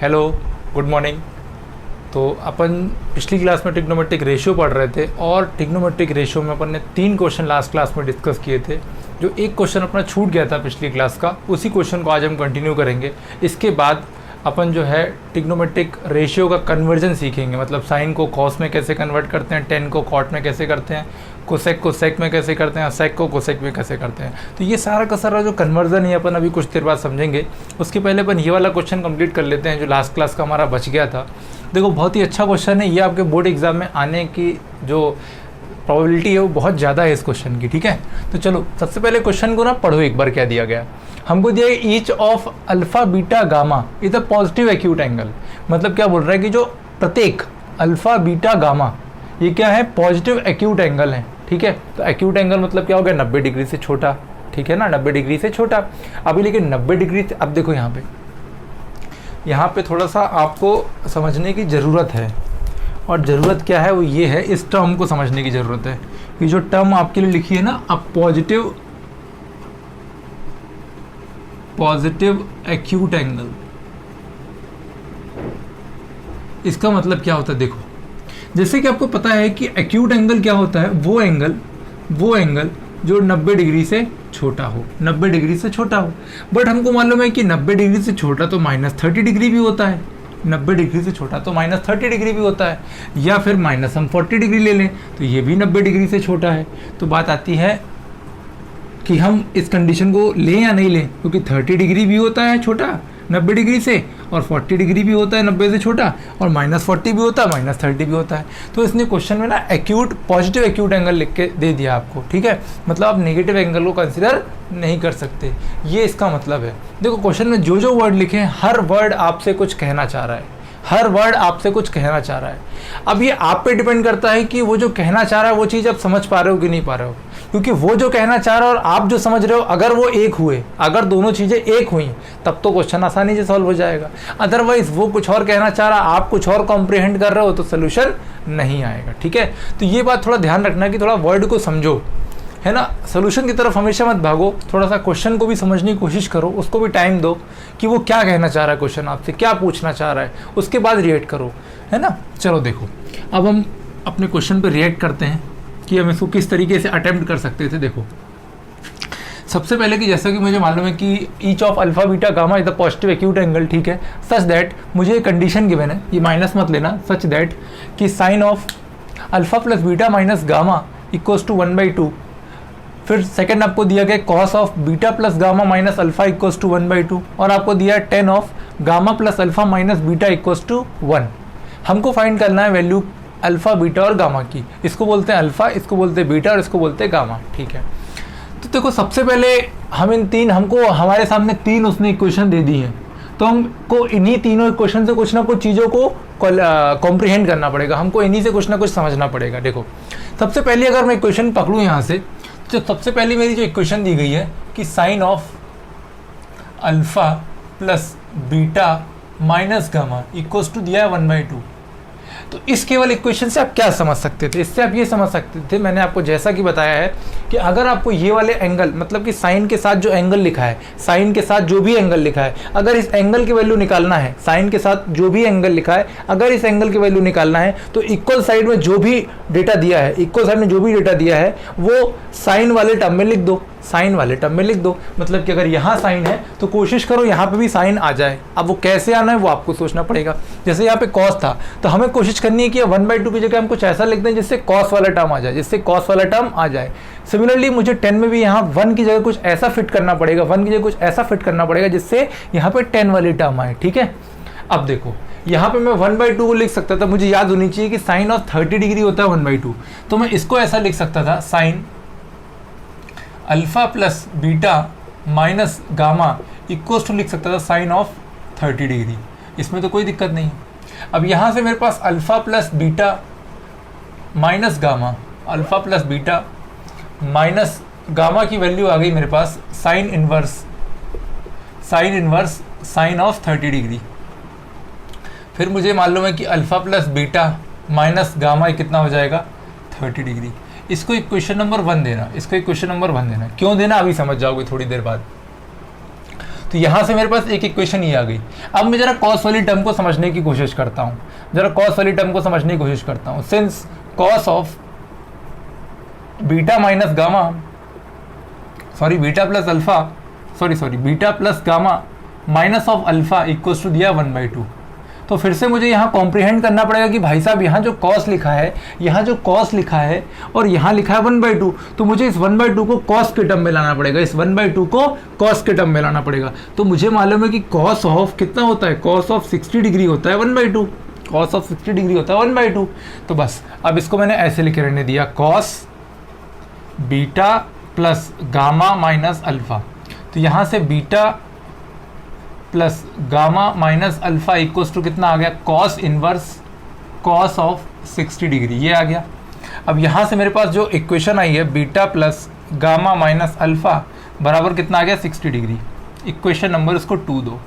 Hello, good morning. तो अपन पिछली class में ट्रिग्नोमेट्रिक रेशियो पढ़ रहे थे और ट्रिग्नोमेट्रिक रेशियो में अपन ने 3 क्वेश्चन लास्ट क्लास में डिस्कस किए थे। जो एक क्वेश्चन अपना छूट गया था पिछली क्लास का, उसी क्वेश्चन को आज हम कंटिन्यू करेंगे। इसके बाद अपन जो है ट्रिग्नोमेट्रिक रेशियो का कन्वर्जन सीखेंगे, मतलब साइन को कॉस में कैसे कन्वर्ट करते हैं, टेन को कॉट में कैसे करते हैं, कोसेक को सेक में कैसे करते हैं, सेक को कोसेक में कैसे करते हैं। तो ये सारा का सारा जो कन्वर्जन है अपन अभी कुछ देर बाद समझेंगे। उसके पहले अपन ये वाला क्वेश्चन कंप्लीट कर लेते हैं जो लास्ट क्लास का हमारा बच गया था। देखो, बहुत ही अच्छा क्वेश्चन है ये, आपके बोर्ड एग्जाम में आने की जो प्रोबेबिलिटी है वो बहुत ज़्यादा है इस क्वेश्चन की। ठीक है, तो चलो सबसे पहले क्वेश्चन को ना पढ़ो एक बार। क्या दिया गया हमको, दिया है each of alpha beta gamma is a positive acute angle. मतलब क्या बोल रहा है कि जो प्रत्येक अल्फा बीटा गामा ये क्या है, पॉजिटिव एक्यूट एंगल है। ठीक है, तो एक्यूट एंगल मतलब क्या हो गया, 90 डिग्री से छोटा। ठीक है ना, 90 डिग्री से छोटा। अभी लेकिन 90 डिग्री, अब देखो यहाँ पे थोड़ा सा आपको समझने की ज़रूरत है। और ज़रूरत क्या है वो ये है, इस टर्म को समझने की ज़रूरत है कि जो टर्म आपके लिए लिखी है ना, अब पॉजिटिव एक्यूट एंगल, इसका मतलब क्या होता है। देखो, जैसे कि आपको पता है कि एक्यूट एंगल क्या होता है, वो एंगल जो 90 डिग्री से छोटा हो, 90 डिग्री से छोटा हो। बट हमको मालूम है कि 90 डिग्री से छोटा तो -30 डिग्री भी होता है, 90 डिग्री से छोटा तो -30 डिग्री भी होता है, या फिर माइनस हम 40 डिग्री ले लें तो ये भी 90 डिग्री से छोटा है। तो बात आती है कि हम इस कंडीशन को लें या नहीं लें, क्योंकि 30 डिग्री भी होता है छोटा 90 डिग्री से, और 40 डिग्री भी होता है 90 से छोटा, और -40 भी होता है, -30 भी होता है। तो इसने क्वेश्चन में ना पॉजिटिव एक्यूट एंगल लिख के दे दिया आपको। ठीक है, मतलब आप नेगेटिव एंगल को कंसिडर नहीं कर सकते, ये इसका मतलब है। देखो, क्वेश्चन में जो जो वर्ड लिखे हैं, हर वर्ड आपसे कुछ कहना चाह रहा है, हर वर्ड आपसे कुछ कहना चाह रहा है। अब ये आप पे डिपेंड करता है कि वो जो कहना चाह रहा है वो चीज़ आप समझ पा रहे हो कि नहीं पा रहे हो। क्योंकि वो जो कहना चाह रहा है और आप जो समझ रहे हो, अगर वो एक हुए, अगर दोनों चीज़ें एक हुई, तब तो क्वेश्चन आसानी से सॉल्व हो जाएगा। अदरवाइज वो कुछ और कहना चाह रहा, आप कुछ और कॉम्प्रिहेंड कर रहे हो, तो सोल्यूशन नहीं आएगा। ठीक है, तो ये बात थोड़ा ध्यान रखना कि थोड़ा वर्ड को समझो, है ना। सोल्यूशन की तरफ हमेशा मत भागो, थोड़ा सा क्वेश्चन को भी समझने की कोशिश करो, उसको भी टाइम दो कि वो क्या कहना चाह रहा है, क्वेश्चन आपसे क्या पूछना चाह रहा है, उसके बाद रिएक्ट करो, है ना। चलो देखो, अब हम अपने क्वेश्चन पे रिएक्ट करते हैं कि हम इसको किस तरीके से अटेम्प्ट कर सकते थे। देखो, सबसे पहले कि जैसा कि मुझे मालूम है कि each of alpha beta gamma is the positive acute angle. ठीक है, सच दैट, मुझे एक कंडीशन गिवन है, ये माइनस मत लेना, सच दैट कि sine of alpha plus beta minus gamma equals to 1/2। फिर सेकंड आपको दिया गया cos of beta plus gamma minus alpha equals to 1/2, और आपको दिया है tan of gamma plus alpha minus beta equals to 1। हमको फाइंड करना है वैल्यू अल्फा बीटा और गामा की। इसको बोलते हैं अल्फा, इसको बोलते हैं बीटा और इसको बोलते हैं गामा। ठीक है, तो देखो सबसे पहले हम हमको हमारे सामने 3 उसने इक्वेशन दे दी हैं, तो हमको इन्हीं तीनों इक्वेशन से कुछ ना कुछ चीज़ों को कॉम्प्रिहेंड करना पड़ेगा, हमको इन्हीं से कुछ ना कुछ समझना पड़ेगा। देखो, सबसे पहले अगर मैं इक्वेशन पकड़ूँ यहाँ से, तो सबसे पहले मेरी जो इक्वेशन दी गई है कि sine of alpha plus beta minus gamma equals to दिया है 1/2। तो इस केवल इक्वेशन से आप क्या समझ सकते थे, इससे आप ये समझ सकते थे, मैंने आपको जैसा कि बताया है कि अगर आपको ये वाले एंगल, मतलब कि साइन के साथ जो एंगल लिखा है, साइन के साथ जो भी एंगल लिखा है, अगर इस एंगल की वैल्यू निकालना है, साइन के साथ जो भी एंगल लिखा है, अगर इस एंगल की वैल्यू निकालना है, तो इक्वल साइड में जो भी डेटा दिया है, इक्वल साइड में जो भी डेटा दिया है वो साइन वाले टर्म में लिख दो, साइन वाले टर्म में लिख दो। मतलब कि अगर यहाँ साइन है तो कोशिश करो यहाँ पे भी साइन आ जाए। अब वो कैसे आना है वो आपको सोचना पड़ेगा। जैसे यहाँ पे कॉस था, तो हमें कोशिश करनी है कि 1/2 की जगह हम कुछ ऐसा लिख दें जिससे कॉस वाला टर्म आ जाए, जिससे कॉस वाला टर्म आ जाए। सिमिलरली मुझे 10 में भी यहाँ 1 की जगह कुछ ऐसा फिट करना पड़ेगा, 1 की जगह कुछ ऐसा फिट करना पड़ेगा जिससे यहाँ पे 10 वाली टर्म आए। ठीक है, अब देखो यहाँ पे मैं 1/2 को लिख सकता था, मुझे याद होनी चाहिए कि साइन ऑफ 30 डिग्री होता है 1/2, तो मैं इसको ऐसा लिख सकता था, sine alpha plus beta minus gamma equals to लिख सकता था साइन ऑफ 30 डिग्री। इसमें तो कोई दिक्कत नहीं। अब यहाँ से मेरे पास alpha plus beta minus gamma, alpha plus beta minus gamma की वैल्यू आ गई मेरे पास sine inverse sine of 30 degree. फिर मुझे मालूम है कि alpha plus beta minus gamma कितना हो जाएगा, 30 डिग्री। इसको इक्वेशन नंबर 1 देना, इसको इक्वेशन नंबर 1 देना। क्यों देना अभी समझ जाओगे थोड़ी देर बाद। तो यहाँ से मेरे पास एक इक्वेशन ही आ गई। अब मैं जरा कॉस वाली टर्म को समझने की कोशिश करता हूँ, since cos of beta minus gamma, beta plus gamma minus of alpha equals to दिया 1/2। तो फिर से मुझे यहाँ कॉम्प्रीहेंड करना पड़ेगा कि भाई साहब यहाँ जो कॉस लिखा है, और यहाँ लिखा है 1/2, तो मुझे इस 1/2 को कॉस के टर्म में लाना पड़ेगा, तो मुझे मालूम है कि कॉस ऑफ कितना होता है, कॉस ऑफ 60 डिग्री होता है 1/2, तो बस अब इसको मैंने ऐसे लिखे रहने दिया, cos beta plus gamma minus alpha. तो यहाँ से beta plus gamma minus alpha equals to कितना आ गया, cos inverse cos of 60 degree, ये आ गया। अब यहाँ से मेरे पास जो इक्वेशन आई है beta plus gamma minus alpha बराबर कितना आ गया, 60 डिग्री। इक्वेशन नंबर इसको 2 दो,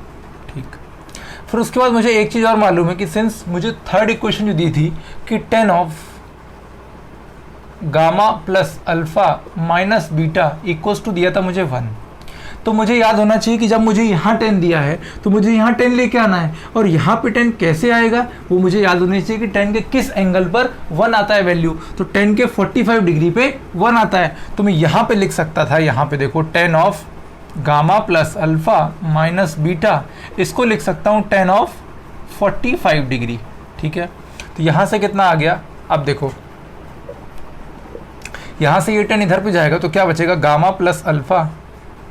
ठीक। फिर उसके बाद मुझे एक चीज़ और मालूम है कि सिंस मुझे थर्ड इक्वेशन जो दी थी कि 10 of gamma plus alpha minus beta equals to दिया था मुझे 1, तो मुझे याद होना चाहिए कि जब मुझे यहाँ 10 दिया है तो मुझे यहाँ 10 लेके आना है, और यहाँ पे 10 कैसे आएगा वो मुझे याद होना चाहिए कि 10 के किस एंगल पर 1 आता है वैल्यू, तो 10 के 45 डिग्री पे 1 आता है। तो मैं यहाँ पे लिख सकता था, यहाँ पे देखो 10 of gamma plus alpha minus beta, इसको लिख सकता हूँ 10 ऑफ 45 डिग्री, ठीक है। तो यहाँ से कितना आ गया, अब देखो यहाँ से ये 10 इधर पे जाएगा तो क्या बचेगा, gamma plus alpha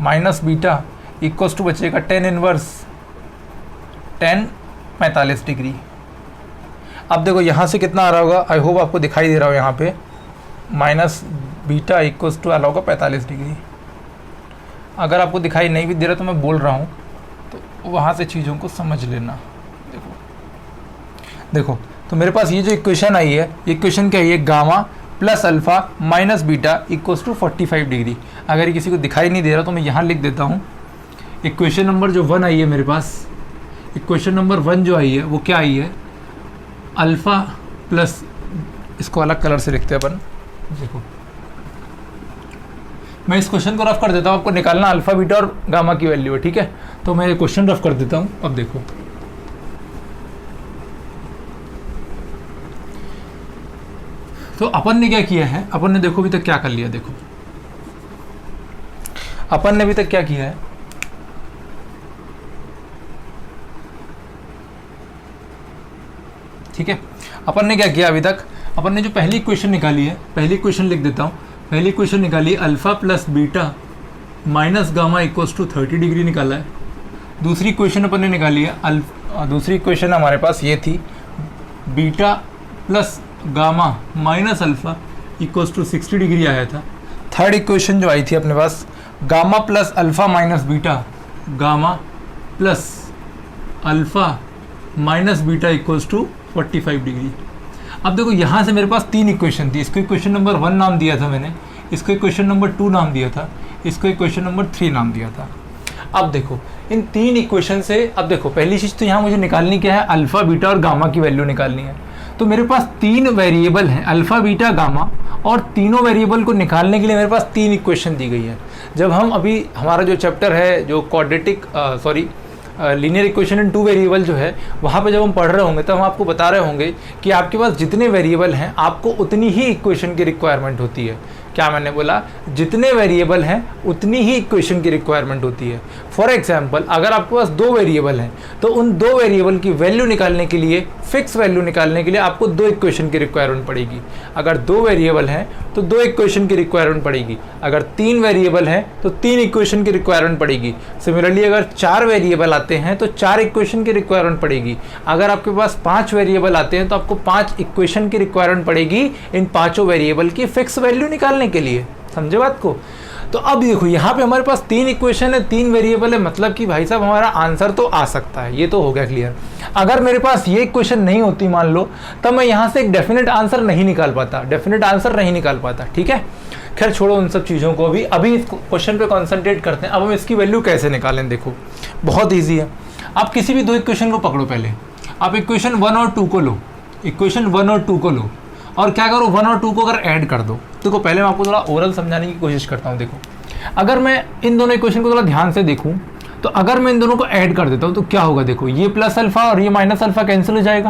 minus beta equals to बचेगा 10 इनवर्स 10 45 डिग्री। अब देखो यहाँ से कितना आ रहा होगा, आई होप आपको दिखाई दे रहा हो, यहाँ पे माइनस बीटा इक्वल्स टू आ रहा होगा 45 डिग्री। अगर आपको दिखाई नहीं भी दे रहा तो मैं बोल रहा हूँ, तो वहाँ से चीज़ों को समझ लेना। देखो तो मेरे पास ये जो इक्वेशन आई है, ये इक्वेशन क्या है, gamma plus alpha minus beta equals to 45 degree. अगर ये किसी को दिखाई नहीं दे रहा तो मैं यहाँ लिख देता हूँ, इक्वेशन नंबर जो 1 आई है मेरे पास, इक्वेशन नंबर 1 जो आई है वो क्या आई है, अल्फ़ा प्लस, इसको अलग कलर से लिखते हैं अपन, देखो मैं इस क्वेश्चन को रफ कर देता हूँ, आपको निकालना अल्फ़ा बीटा और गामा की वैल्यू है, ठीक है। तो मैं क्वेश्चन रफ कर देता हूँ। अब देखो तो अपन ने क्या किया है, अपन ने देखो अभी तक क्या कर लिया, देखो अपन ने अभी तक क्या किया है, ठीक है। अपन ने क्या किया अभी तक, अपन ने जो पहली इक्वेशन निकाली है, पहली इक्वेशन लिख देता हूँ, पहली इक्वेशन निकाली alpha plus beta minus gamma equals to 30 degree निकाला है। दूसरी इक्वेशन अपन ने निकाली है, दूसरी इक्वेशन हमारे पास ये थी, beta plus gamma minus alpha equals to 60 degree आया था। थर्ड इक्वेशन जो आई थी अपने पास, gamma plus alpha minus beta, gamma plus alpha minus beta equals to 45 degree. अब देखो यहाँ से मेरे पास 3 इक्वेशन थी, इसको इक्वेशन नंबर 1 नाम दिया था मैंने, इसको इक्वेशन नंबर 2 नाम दिया था, इसको इक्वेशन नंबर 3 नाम दिया था। अब देखो इन 3 इक्वेशन से, अब देखो पहली चीज़ तो यहाँ मुझे निकालनी क्या है, अल्फा बीटा और गामा की वैल्यू निकालनी है। तो मेरे पास 3 वेरिएबल हैं, अल्फा बीटा गामा, और तीनों वेरिएबल को निकालने के लिए मेरे पास 3 इक्वेशन दी गई है। जब हम अभी हमारा जो चैप्टर है जो quadratic linear equation in 2 variable जो है, वहाँ पे जब हम पढ़ रहे होंगे तो हम आपको बता रहे होंगे कि आपके पास जितने वेरिएबल हैं आपको उतनी ही इक्वेशन की रिक्वायरमेंट होती है। क्या मैंने बोला, जितने वेरिएबल हैं उतनी ही इक्वेशन की रिक्वायरमेंट होती है। फॉर एग्जांपल अगर आपके पास 2 वेरिएबल हैं तो उन 2 वेरिएबल की वैल्यू निकालने के लिए, फिक्स वैल्यू निकालने के लिए आपको 2 इक्वेशन की रिक्वायरमेंट पड़ेगी। अगर 2 वेरिएबल हैं तो 2 इक्वेशन की रिक्वायरमेंट पड़ेगी। अगर 3 वेरिएबल हैं तो 3 इक्वेशन की रिक्वायरमेंट पड़ेगी। सिमिलरली अगर 4 वेरिएबल आते हैं तो 4 इक्वेशन की रिक्वायरमेंट पड़ेगी। अगर आपके पास 5 वेरिएबल आते हैं तो आपको 5 इक्वेशन की रिक्वायरमेंट पड़ेगी इन 5 वेरिएबल की फिक्स वैल्यू निकालने के लिए। समझे बात को? तो अब देखो यहाँ पे हमारे पास 3 इक्वेशन है, 3 वेरिएबल है, मतलब कि भाई साहब हमारा आंसर तो आ सकता है, ये तो हो गया क्लियर। अगर मेरे पास ये इक्वेशन नहीं होती मान लो, तब मैं यहाँ से एक डेफिनेट आंसर नहीं निकाल पाता, ठीक है। खैर छोड़ो उन सब चीज़ों को, अभी इस क्वेश्चन पे कॉन्सेंट्रेट करते हैं। अब हम इसकी वैल्यू कैसे निकालें, देखो बहुत ईजी है। आप किसी भी 2 इक्वेशन को पकड़ो, पहले आप इक्वेशन 1 और 2 को लो, इक्वेशन 1 और 2 को लो, और क्या करो 1 और 2 को अगर ऐड कर दो। देखो पहले मैं आपको थोड़ा ओरल समझाने की कोशिश करता हूँ। देखो अगर मैं इन दोनों इक्वेशन को थोड़ा ध्यान से देखूँ तो अगर मैं इन दोनों को ऐड कर देता हूँ तो क्या होगा, देखो ये प्लस अल्फा और ये माइनस अल्फा कैंसिल हो जाएगा,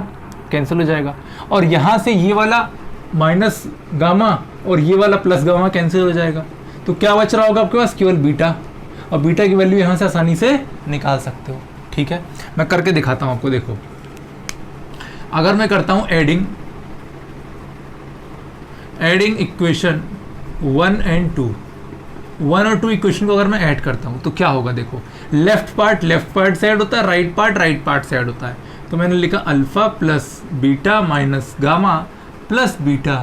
कैंसिल हो जाएगा, और यहाँ से ये वाला माइनस गामा और ये वाला प्लस गामा कैंसिल हो जाएगा। तो क्या बच रहा होगा आपके पास, केवल बीटा, और बीटा की वैल्यू यहाँ से आसानी से निकाल सकते हो। ठीक है, मैं करके दिखाता हूँ आपको। देखो अगर मैं करता हूँ एडिंग इक्वेशन 1 एंड 2, 1 और 2 इक्वेशन को अगर मैं ऐड करता हूँ तो क्या होगा, देखो लेफ्ट पार्ट से ऐड होता है, राइट पार्ट से ऐड होता है। तो मैंने लिखा alpha plus beta minus gamma plus beta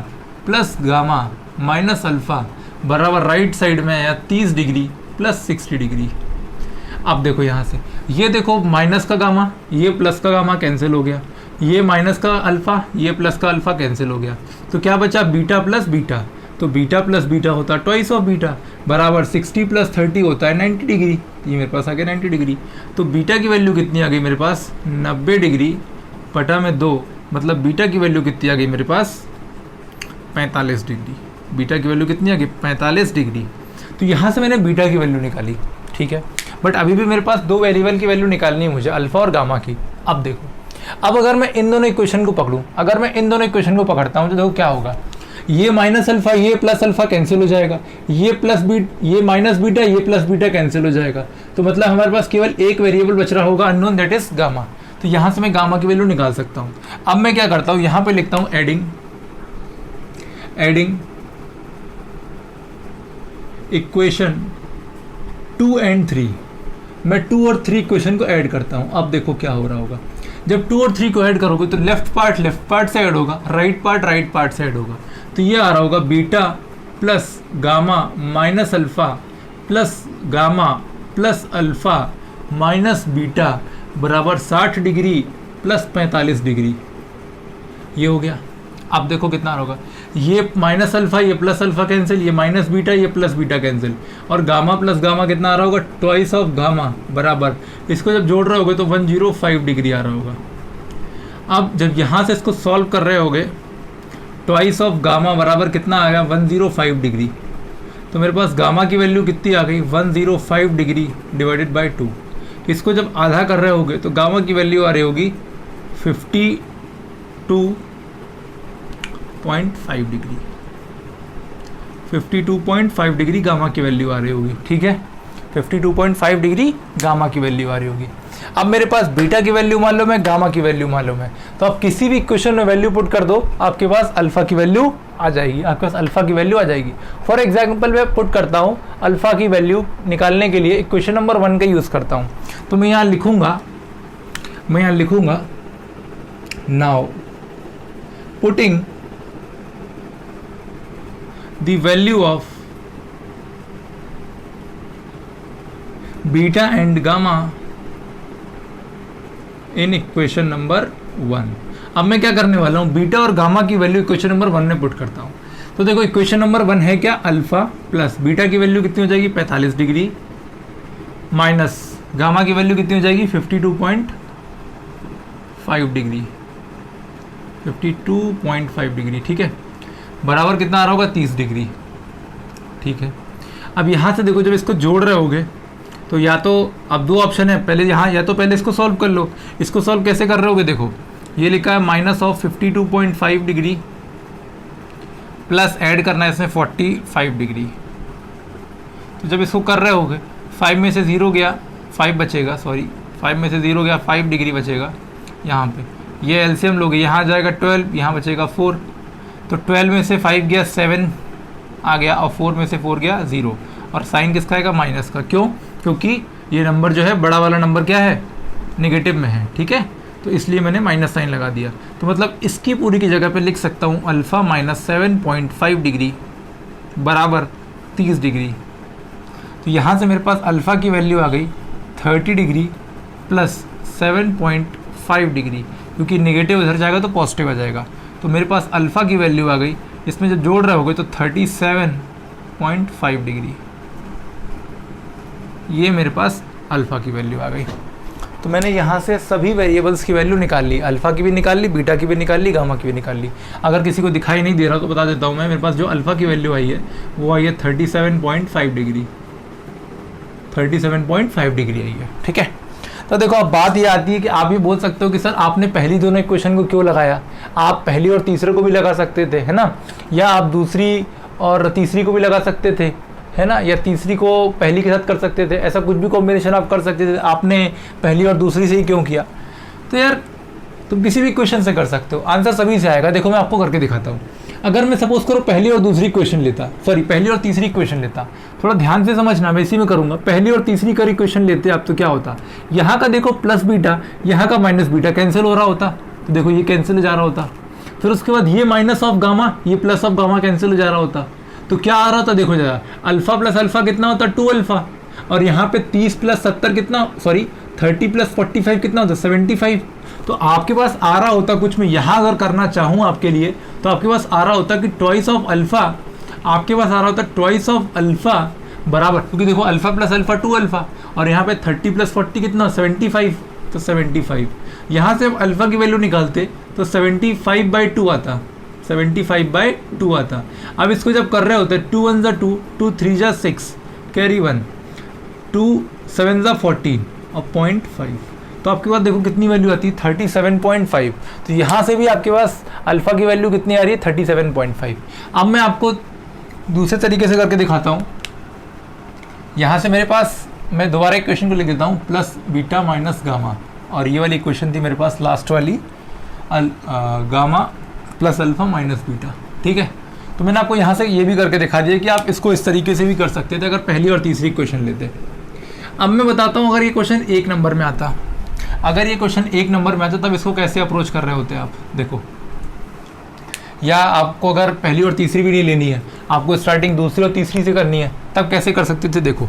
plus gamma minus alpha बराबर राइट साइड में आया 30 डिग्री प्लस 60 डिग्री। अब देखो यहाँ से ये देखो माइनस का गामा, ये प्लस का गामा कैंसिल हो गया, ये माइनस का अल्फा, ये प्लस का अल्फा कैंसिल हो गया। तो क्या बचा, बीटा प्लस बीटा। तो बीटा प्लस बीटा होता है ट्वाइस ऑफ बीटा बराबर 60 प्लस 30 होता है 90 डिग्री। ये मेरे पास आ गया 90 डिग्री। तो बीटा की वैल्यू कितनी आ गई मेरे पास, 90 डिग्री बटा में 2, मतलब बीटा की वैल्यू कितनी आ गई मेरे पास, 45 डिग्री। बीटा की वैल्यू कितनी आ गई, 45 डिग्री। तो यहाँ से मैंने बीटा की वैल्यू निकाली। ठीक है, बट अभी भी मेरे पास दो वेरिएबल की वैल्यू निकालनी है मुझे, अल्फा और गामा की। अब देखो, अब अगर मैं इन दोनों इक्वेशन को पकड़ूं, अगर मैं इन दोनों इक्वेशन को पकड़ता हूं तो देखो क्या होगा, ये माइनस अल्फा ये प्लस अल्फा कैंसिल हो जाएगा, ये माइनस बीटा ये प्लस बीटा कैंसिल हो जाएगा। तो मतलब हमारे पास केवल एक वेरिएबल बच रहा होगा अननोन, दैट इज गामा। तो यहाँ से मैं गामा की वैल्यू निकाल सकता हूँ। अब मैं क्या करता हूँ, यहाँ पे लिखता हूँ एडिंग इक्वेशन 2 एंड 3। मैं 2 और 3 इक्वेशन को ऐड करता हूँ। अब देखो क्या हो रहा होगा, जब 2 और 3 को ऐड करोगे तो लेफ्ट पार्ट से ऐड होगा, राइट पार्ट से ऐड होगा। तो ये आ रहा होगा beta plus gamma minus alpha plus gamma plus alpha minus beta बराबर 60 डिग्री प्लस 45 डिग्री। ये हो गया। अब देखो कितना आ रहा होगा, ये माइनस अल्फा ये प्लस अल्फा कैंसिल, ये माइनस बीटा ये प्लस बीटा कैंसिल, और गामा प्लस गामा कितना आ रहा होगा, ट्वाइस ऑफ गामा बराबर, इसको जब जोड़ रहे होगे तो 105 डिग्री आ रहा होगा। अब जब यहाँ से इसको सॉल्व कर रहे होगे, ट्वाइस ऑफ गामा बराबर कितना आ गया, 105 डिग्री। तो मेरे पास गामा की वैल्यू कितनी आ गई, 105 डिग्री डिवाइडेड बाई 2। इसको जब आधा कर रहे होगे तो गामा की वैल्यू आ रही होगी 52.5 डिग्री। 52.5 डिग्री गामा की वैल्यू आ रही होगी। ठीक है, 52.5 डिग्री गामा की वैल्यू आ रही होगी। अब मेरे पास बीटा की वैल्यू मालूम है, गामा की वैल्यू मालूम है, तो आप किसी भी इक्वेशन में वैल्यू पुट कर दो, आपके पास अल्फा की वैल्यू आ जाएगी, आपके पास अल्फा की वैल्यू आ जाएगी। फॉर एग्जाम्पल मैं पुट करता हूँ अल्फा की वैल्यू निकालने के लिए इक्वेशन नंबर 1 का यूज़ करता हूँ। तो मैं यहाँ लिखूँगा now putting the value of beta and gamma in equation number 1। अब मैं क्या करने वाला हूँ, बीटा और गामा की वैल्यू इक्वेशन नंबर 1 में पुट करता हूँ। तो देखो इक्वेशन नंबर 1 है क्या, अल्फा प्लस बीटा की वैल्यू कितनी हो जाएगी 45 डिग्री माइनस गामा की वैल्यू कितनी हो जाएगी 52.5 डिग्री, 52.5 डिग्री। ठीक है, बराबर कितना आ रहा होगा 30 डिग्री। ठीक है, अब यहाँ से देखो जब इसको जोड़ रहे होगे तो या तो अब दो ऑप्शन है, पहले यहाँ या तो पहले इसको सॉल्व कर लो। इसको सॉल्व कैसे कर रहे होगे, देखो ये लिखा है minus of 52.5 degree plus add करना है इसमें 45 डिग्री। तो जब इसको कर रहे होगे 5 में से 0 गया 5 बचेगा, 5 में से 0 गया 5 डिग्री बचेगा यहाँ पे। ये एलसीएम लोगे, यहाँ जाएगा 12, यहाँ बचेगा 4। तो 12 में से 5 गया 7 आ गया, और 4 में से 4 गया 0, और साइन किसका आएगा, माइनस का। क्यों, क्योंकि ये नंबर जो है बड़ा वाला नंबर क्या है, नेगेटिव में है। ठीक है, तो इसलिए मैंने माइनस साइन लगा दिया। तो मतलब इसकी पूरी की जगह पे लिख सकता हूँ अल्फ़ा माइनस 7.5 डिग्री बराबर 30 डिग्री। तो यहाँ से मेरे पास अल्फ़ा की वैल्यू आ गई 30 डिग्री प्लस 7.5 डिग्री, क्योंकि नेगेटिव इधर जाएगा तो पॉजिटिव आ जाएगा। तो मेरे पास अल्फ़ा की वैल्यू आ गई, इसमें जब जोड़ रहे होगे तो 37.5 डिग्री। ये मेरे पास अल्फ़ा की वैल्यू आ गई। तो मैंने यहाँ से सभी वेरिएबल्स की वैल्यू निकाल ली, अल्फ़ा की भी निकाल ली, बीटा की भी निकाल ली, गामा की भी निकाल ली। अगर किसी को दिखाई नहीं दे रहा तो बता देता हूँ मैं, मेरे पास जो अल्फ़ा की वैल्यू आई है वो आई है 37.5 डिग्री, 37.5 डिग्री आई है। ठीक है, तो देखो अब बात ये आती है कि आप ये बोल सकते हो कि सर आपने पहली दोनों इक्वेशन को क्यों लगाया, आप पहली और तीसरे को भी लगा सकते थे, है ना, या आप दूसरी और तीसरी को भी लगा सकते थे, है ना, या तीसरी को पहली के साथ कर सकते थे, ऐसा कुछ भी कॉम्बिनेशन आप कर सकते थे, आपने पहली और दूसरी से ही क्यों किया। तो यार तुम किसी भी क्वेश्चन से कर सकते हो, आंसर सभी से आएगा। देखो मैं आपको करके दिखाता हूँ। अगर मैं सपोज करो पहली और दूसरी क्वेश्चन लेता, सॉरी पहली और तीसरी क्वेश्चन लेता, थोड़ा ध्यान से समझना, मैं इसी में करूँगा। पहली और तीसरी का इक्वेशन लेते आप तो क्या होता, यहाँ का देखो प्लस बीटा, यहाँ का माइनस बीटा कैंसिल हो रहा होता, तो देखो ये कैंसिल हो जा रहा होता। फिर उसके बाद ये माइनस ऑफ गामा, ये प्लस ऑफ गामा कैंसिल हो जा रहा होता। तो क्या आ रहा होता, देखो जरा, अल्फा प्लस अल्फा कितना होता, 2 अल्फा, और यहाँ पे 30 प्लस 70 कितना, सॉरी 30 प्लस 45 कितना होता, 75। तो आपके पास आ रहा होता कुछ, मैं यहाँ अगर करना चाहूँ आपके लिए, तो आपके पास आ रहा होता कि ट्वाइस ऑफ अल्फा, आपके पास आ रहा होता ट्वाइस ऑफ अल्फा बराबर, क्योंकि देखो अल्फा प्लस अल्फा 2 अल्फा, और यहाँ पे 30 प्लस 40 कितना, 75, तो 75। यहाँ से अब अल्फा की वैल्यू निकालते तो 75/2 आता, 75/2 आता। अब इसको जब कर रहे होते 2 1 2, 2 3 6, कैरी 1, 2 7 14 और 0.5, तो आपके पास देखो कितनी वैल्यू आती है, 37.5। तो यहाँ से भी आपके पास अल्फा की वैल्यू कितनी आ रही है, 37.5। अब मैं आपको दूसरे तरीके से करके दिखाता हूँ। यहाँ से मेरे पास, मैं दोबारा इक्वेशन को लिख देता हूँ, प्लस बीटा माइनस गामा, और ये वाली इक्वेशन थी मेरे पास लास्ट वाली, gamma plus alpha minus beta. ठीक है, तो मैंने आपको यहाँ से ये भी करके दिखा दिया कि आप इसको इस तरीके से भी कर सकते थे अगर पहली और तीसरी क्वेश्चन लेते। अब मैं बताता हूँ, अगर ये क्वेश्चन 1 नंबर में आता, अगर ये क्वेश्चन 1 नंबर में आता तब इसको कैसे अप्रोच कर रहे होते आप, देखो। या आपको अगर पहली और तीसरी भी नहीं लेनी है, आपको स्टार्टिंग दूसरी और तीसरी से करनी है, तब कैसे कर सकते थे। देखो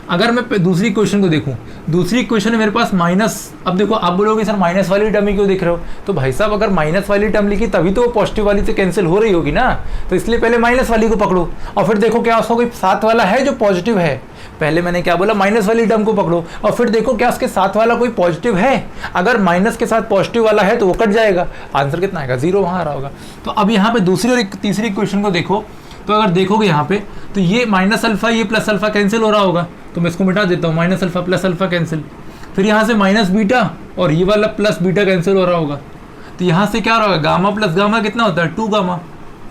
अगर मैं दूसरी क्वेश्चन को देखूं, दूसरी क्वेश्चन में मेरे पास माइनस, अब देखो आप बोलोगे सर माइनस वाली टर्म ही क्यों देख रहे हो, तो भाई साहब अगर माइनस वाली टर्म लिखी तभी तो पॉजिटिव वाली से कैंसिल हो रही होगी ना, तो इसलिए पहले माइनस वाली को पकड़ो, और फिर देखो क्या उसका कोई साथ वाला है जो पॉजिटिव है। पहले मैंने क्या बोला, माइनस वाली टर्म को पकड़ो, और फिर देखो क्या उसके साथ वाला कोई पॉजिटिव है। अगर माइनस के साथ पॉजिटिव वाला है तो वो कट जाएगा, आंसर कितना आएगा, 0 वहाँ आ रहा होगा। तो अब यहाँ पे दूसरी और तीसरी क्वेश्चन को देखो, तो अगर देखोगे यहाँ पे, तो ये माइनस अल्फा, ये प्लस अल्फा कैंसिल हो रहा होगा, तो मैं इसको मिटा देता हूँ, minus alpha plus alpha cancel. फिर यहाँ से माइनस बीटा और ये वाला प्लस बीटा कैंसिल हो रहा होगा, तो यहाँ से क्या हो रहा होगा, गामा प्लस गामा कितना होता है, 2 gamma,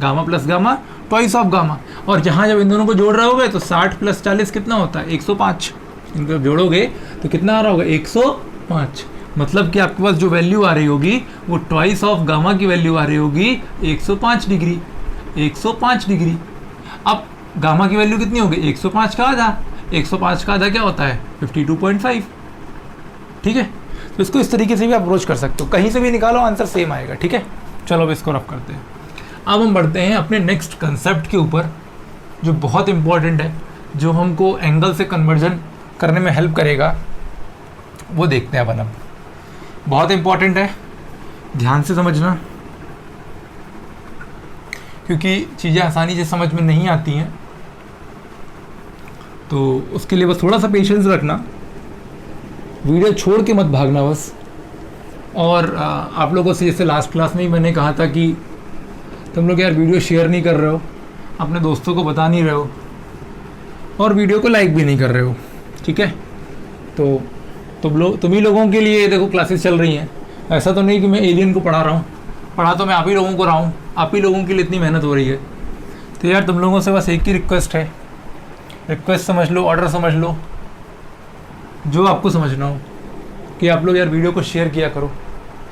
gamma plus gamma twice of gamma, और जहाँ जब इन दोनों को जोड़ रहे होगे तो 60 प्लस 40 कितना होता है, 105। इनको जोड़ोगे तो कितना आ रहा होगा, 105। मतलब कि आपके पास जो वैल्यू आ रही होगी वो ट्वाइस ऑफ गामा की वैल्यू आ रही होगी 105 डिग्री, 105 डिग्री। अब गामा की वैल्यू कितनी होगी, 105 का आधा, 105 का आधा क्या होता है, 52.5। ठीक है, तो इसको इस तरीके से भी अप्रोच कर सकते हो, कहीं से भी निकालो आंसर सेम आएगा। ठीक है, चलो अब इसको रफ करते हैं। अब हम बढ़ते हैं अपने नेक्स्ट कंसेप्ट के ऊपर, जो बहुत इंपॉर्टेंट है, जो हमको एंगल से कन्वर्जन करने में हेल्प करेगा, वो देखते हैं अपन। अब बहुत इंपॉर्टेंट है, ध्यान से समझना, क्योंकि चीज़ें आसानी से समझ में नहीं आती हैं, तो उसके लिए बस थोड़ा सा पेशेंस रखना, वीडियो छोड़ के मत भागना बस। और आप लोगों से जैसे लास्ट क्लास में ही मैंने कहा था कि तुम लोग यार वीडियो शेयर नहीं कर रहे हो, अपने दोस्तों को बता नहीं रहे हो, और वीडियो को लाइक भी नहीं कर रहे हो। ठीक है, तो तुम ही लोगों के लिए देखो क्लासेस चल रही हैं, ऐसा तो नहीं कि मैं एलियन को पढ़ा रहा हूँ, पढ़ा तो मैं आप ही लोगों को रहा हूँ, आप ही लोगों के लिए इतनी मेहनत हो रही है। तो यार तुम लोगों से बस एक ही रिक्वेस्ट है, रिक्वेस्ट समझ लो, ऑर्डर समझ लो, जो आपको समझना हो, कि आप लोग यार वीडियो को शेयर किया करो,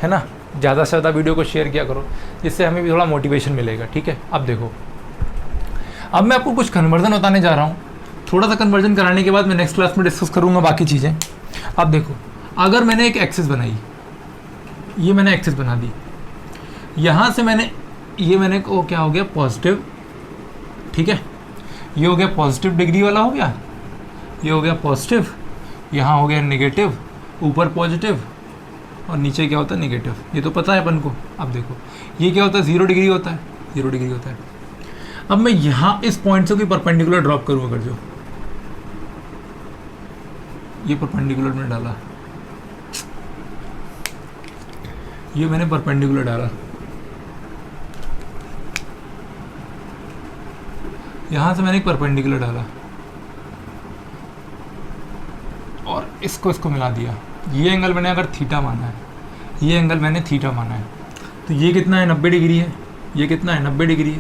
है ना, ज़्यादा से ज़्यादा वीडियो को शेयर किया करो, जिससे हमें भी थोड़ा मोटिवेशन मिलेगा। ठीक है, अब देखो, अब मैं आपको कुछ कन्वर्जन बताने जा रहा हूँ, थोड़ा सा कन्वर्जन कराने के बाद मैं नेक्स्ट क्लास में डिस्कस करूँगा बाकी चीज़ें। अब देखो, अगर मैंने एक एक्सिस बनाई, ये मैंने एक्सिस बना दी, यहाँ से मैंने वो क्या हो गया, पॉजिटिव। ठीक है, ये हो गया पॉजिटिव डिग्री वाला हो गया, ये हो गया पॉजिटिव, यहाँ हो गया नेगेटिव, ऊपर पॉजिटिव और नीचे क्या होता है, नेगेटिव। ये तो पता है अपन को। अब देखो ये क्या होता है, 0 डिग्री होता है, 0 डिग्री होता है। अब मैं यहाँ इस पॉइंट से कोई परपेंडिकुलर ड्रॉप करूँ, अगर जो ये परपेंडिकुलर में डाला, ये मैंने परपेंडिकुलर डाला, यहाँ से मैंने एक परपेंडिकुलर डाला, इसको मिला दिया, ये एंगल मैंने अगर थीटा माना है, ये एंगल मैंने थीटा माना है, तो ये कितना है 90 डिग्री है, ये कितना है 90 डिग्री है,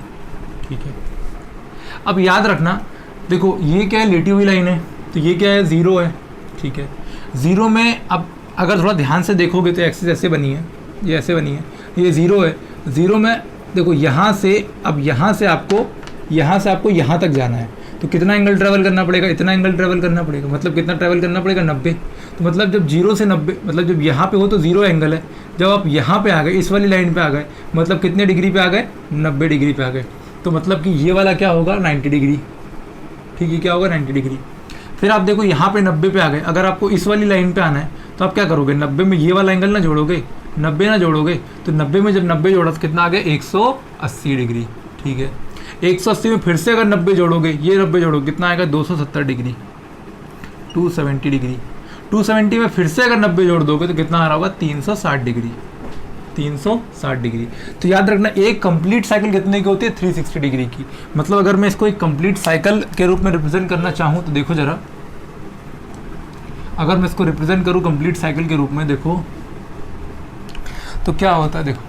ठीक है। अब याद रखना देखो ये क्या है, लेटी हुई लाइन है, तो ये क्या है 0 है, ठीक है। 0 में अब अगर थोड़ा ध्यान से देखोगे तो एक्सिस ऐसे बनी है, ये ऐसे बनी है, ये 0 है। 0 में देखो यहाँ से, अब यहाँ से आपको यहाँ तक जाना है, तो कितना एंगल ट्रैवल करना पड़ेगा, इतना एंगल ट्रैवल करना पड़ेगा, मतलब कितना ट्रैवल करना पड़ेगा 90। तो मतलब जब 0 से 90, मतलब जब यहाँ पे हो तो 0 एंगल है, जब आप यहाँ पे आ गए, इस वाली लाइन पे आ गए, मतलब कितने डिग्री पे आ गए, 90 डिग्री पे आ गए। तो मतलब कि ये वाला क्या होगा 90 डिग्री, ठीक है, क्या होगा 90 डिग्री। फिर आप देखो यहाँ पे 90 पे आ गए, अगर आपको इस वाली लाइन पे आना है तो आप क्या करोगे, 90 में ये वाला एंगल ना जोड़ोगे, 90 ना जोड़ोगे, तो 90 में जब 90 जोड़ा तो कितना आ गया 180 डिग्री, ठीक है। 180 में फिर से अगर 90 जोड़ोगे, ये 90 जोड़ोगे, कितना आएगा 270 डिग्री, 270 डिग्री। 270 में फिर से अगर 90 जोड़ दोगे तो कितना आ रहा होगा 360 डिग्री, 360 डिग्री। तो याद रखना एक कंप्लीट साइकिल कितने की होती है 360 डिग्री की। मतलब अगर मैं इसको एक कंप्लीट साइकिल के रूप में रिप्रेजेंट करना चाहूँ तो देखो जरा, अगर मैं इसको रिप्रेजेंट करूँ कंप्लीट साइकिल के रूप में, देखो तो क्या होता है, देखो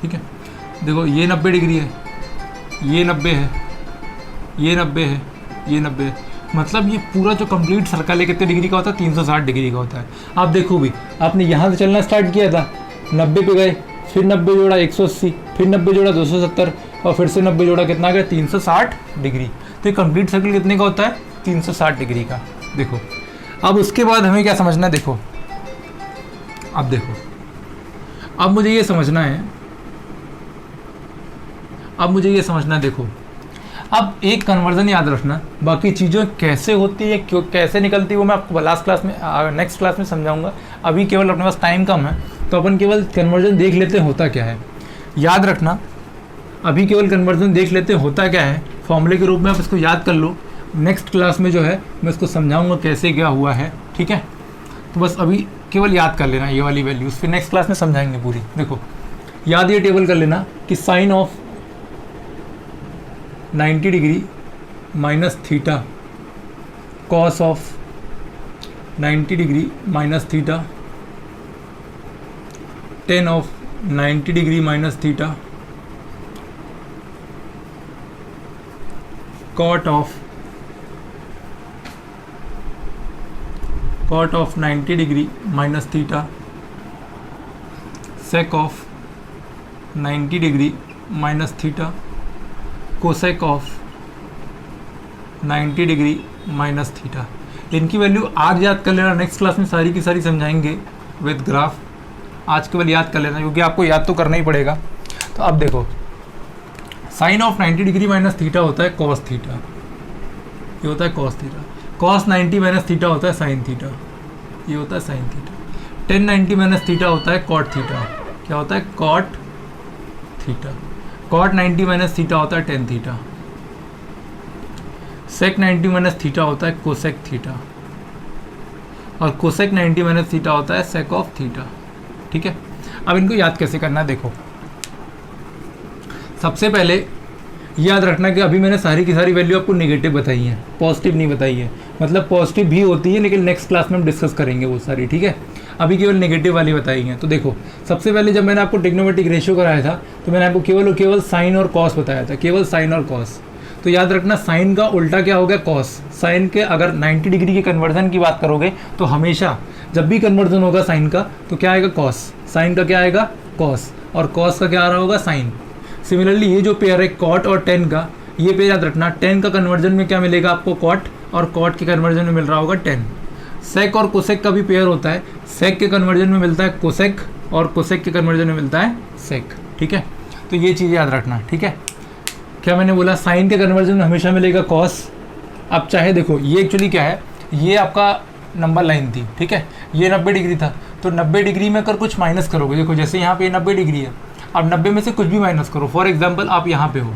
ठीक है, देखो ये 90 डिग्री है, ये 90 है, ये 90 है, ये 90 है, मतलब ये पूरा जो कंप्लीट सर्कल है कितने डिग्री का होता है 360 डिग्री का होता है। आप देखो भी, आपने यहाँ से चलना स्टार्ट किया था, 90 पे गए, फिर 90 जोड़ा 180, फिर 90 जोड़ा 270, और फिर से 90 जोड़ा कितना गया 360 डिग्री। तो ये कंप्लीट सर्कल कितने का होता है 360 डिग्री का। देखो अब उसके बाद हमें क्या समझना है, देखो अब देखो, अब मुझे ये समझना है, देखो अब एक कन्वर्जन याद रखना, बाकी चीज़ें कैसे होती है, क्यों कैसे निकलती है वो मैं आपको लास्ट क्लास में, नेक्स्ट क्लास में समझाऊंगा। अभी केवल अपने पास टाइम कम है तो अपन केवल कन्वर्जन देख लेते हैं होता क्या है। याद रखना अभी केवल कन्वर्जन देख लेते हैं होता क्या है, फॉर्मूले के रूप में आप इसको याद कर लो। नेक्स्ट क्लास में जो है मैं इसको समझाऊंगा कैसे क्या हुआ है, ठीक है। तो बस अभी केवल याद कर लेना ये वाली वैल्यूज़, फिर नेक्स्ट क्लास में समझाएंगे पूरी। देखो याद ये टेबल कर लेना कि sine of 90 degree minus theta, cos of 90 degree minus theta, tan of 90 degree minus theta, cot of 90 degree minus theta, sec of 90 degree minus theta, cosec of 90 degree minus theta. इनकी value आज याद कर लेना, next class में सारी की सारी समझाएंगे विद ग्राफ। आज केवल याद कर लेना क्योंकि आपको याद तो करना ही पड़ेगा। तो अब देखो sine of 90 degree minus theta होता है कॉस थीटा, ये होता है cos theta. Cos 90 minus theta होता है साइन थीटा, ये होता है sine theta. Tan 90 minus theta होता है कॉट थीटा, क्या होता है cot theta. Cot 90 minus theta होता है tan theta. Sec 90 minus theta होता है कोसेक थीटा, और कोसेक 90 माइनस थीटा होता है सेक ऑफ थीटा, ठीक है। अब इनको याद कैसे करना है, देखो सबसे पहले याद रखना कि अभी मैंने सारी की सारी वैल्यू आपको नेगेटिव बताई है, पॉजिटिव नहीं बताई है। मतलब पॉजिटिव भी होती है लेकिन नेक्स्ट क्लास में हम डिस्कस करेंगे वो सारी, ठीक है। अभी केवल नेगेटिव वाली बताई है। तो देखो सबसे पहले जब मैंने आपको ट्रिग्नोमेट्रिक रेशियो कराया था तो मैंने आपको केवल साइन और कॉस बताया था, केवल साइन और कॉस। तो याद रखना साइन का उल्टा क्या हो गया कॉस। साइन के अगर 90 डिग्री के कन्वर्जन की बात करोगे तो हमेशा जब भी कन्वर्जन होगा साइन का तो क्या आएगा कॉस, साइन का क्या आएगा कॉस, और कॉस का क्या आ रहा होगा साइन। सिमिलरली ये जो पेयर है कॉट और टेन का, ये पेयर याद रखना, टेन का कन्वर्जन में क्या मिलेगा आपको कॉट, और कॉट के कन्वर्जन में मिल रहा होगा टेन। सेक और कोसेक का भी पेयर होता है, सेक के कन्वर्जन में मिलता है कोसेक और कोसेक के कन्वर्जन में मिलता है सेक, ठीक है। तो ये चीज़ याद रखना, ठीक है। क्या मैंने बोला, साइन के कन्वर्जन में हमेशा मिलेगा कॉस। अब चाहे देखो ये एक्चुअली क्या है, ये आपका नंबर लाइन थी, ठीक है, ये 90 डिग्री था, तो 90 डिग्री में अगर कुछ माइनस करोगे, देखो जैसे यहाँ पे 90 डिग्री है, अब 90 में से कुछ भी माइनस करो। फॉर एग्जांपल आप यहाँ पे हो,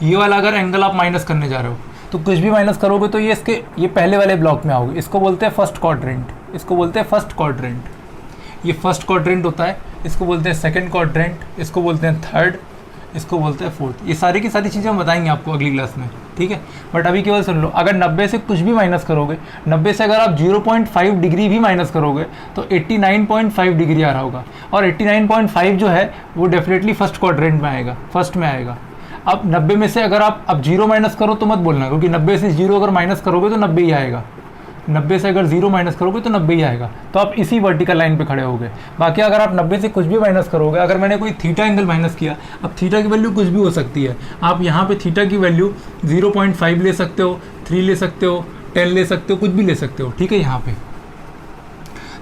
ये वाला अगर एंगल आप माइनस करने जा रहे हो तो कुछ भी माइनस करोगे तो ये पहले वाले ब्लॉक में आओगे। इसको बोलते हैं फर्स्ट क्वाड्रेंट, इसको बोलते हैं फर्स्ट क्वाड्रेंट। ये फर्स्ट क्वाड्रेंट होता है, इसको बोलते हैं सेकंड क्वाड्रेंट, इसको बोलते हैं थर्ड, इसको बोलते हैं फोर्थ। ये सारी की सारी चीज़ें हम बताएंगे आपको अगली क्लास में, ठीक है। बट अभी केवल सुन लो, अगर 90 से कुछ भी माइनस करोगे, 90 से अगर आप 0.5 डिग्री भी माइनस करोगे तो 89.5 डिग्री आ रहा होगा, और 89.5 जो है वो डेफिनेटली फर्स्ट क्वाड्रेंट में आएगा, फर्स्ट में आएगा। अब 90 में से अगर आप अब 0 माइनस करो तो मत बोलना, क्योंकि 90 से 0 अगर माइनस करोगे तो 90 ही आएगा। 90 से अगर 0 माइनस करोगे तो 90 ही आएगा, तो आप इसी वर्टिकल लाइन पे खड़े होगे। बाकी अगर आप 90 से कुछ भी माइनस करोगे, अगर मैंने कोई थीटा एंगल माइनस किया, अब थीटा की वैल्यू कुछ भी हो सकती है, आप यहाँ पे थीटा की वैल्यू 0.5 ले सकते हो, 3 ले सकते हो, 10 ले सकते हो, कुछ भी ले सकते हो, ठीक है। यहाँ पे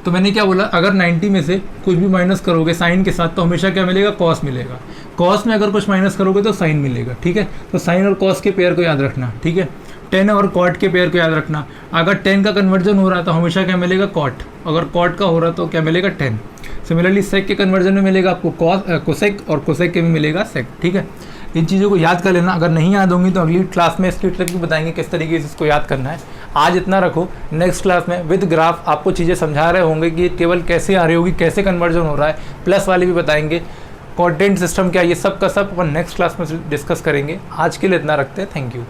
तो मैंने क्या बोला, अगर 90 में से कुछ भी माइनस करोगे साइन के साथ तो हमेशा क्या मिलेगा, कॉस मिलेगा। कॉस में अगर कुछ माइनस करोगे तो साइन मिलेगा, ठीक है। तो साइन और कॉस के पेयर को याद रखना, ठीक है। 10 और कॉट के पेयर को याद रखना। अगर 10 का कन्वर्जन हो रहा है तो हमेशा क्या मिलेगा, कॉट। अगर कॉट का हो रहा है तो क्या मिलेगा, 10। सिमिलरली सेक के कन्वर्जन में मिलेगा आपको कोसेक, और कोसेक के भी मिलेगा सेक, ठीक है। इन चीज़ों को याद कर लेना। अगर नहीं याद होंगी तो अगली क्लास में इसकी ट्रिक भी बताएंगे किस तरीके से इसको याद करना है। आज इतना रखो, नेक्स्ट क्लास में विद ग्राफ आपको चीज़ें समझा रहे होंगे कि टेबल कैसे आ रही होगी, कैसे कन्वर्जन हो रहा है, प्लस वाले भी बताएंगे, कोऑर्डिनेट सिस्टम क्या है, ये सब का सब अपन नेक्स्ट क्लास में डिस्कस करेंगे। आज के लिए इतना रखते हैं, थैंक यू।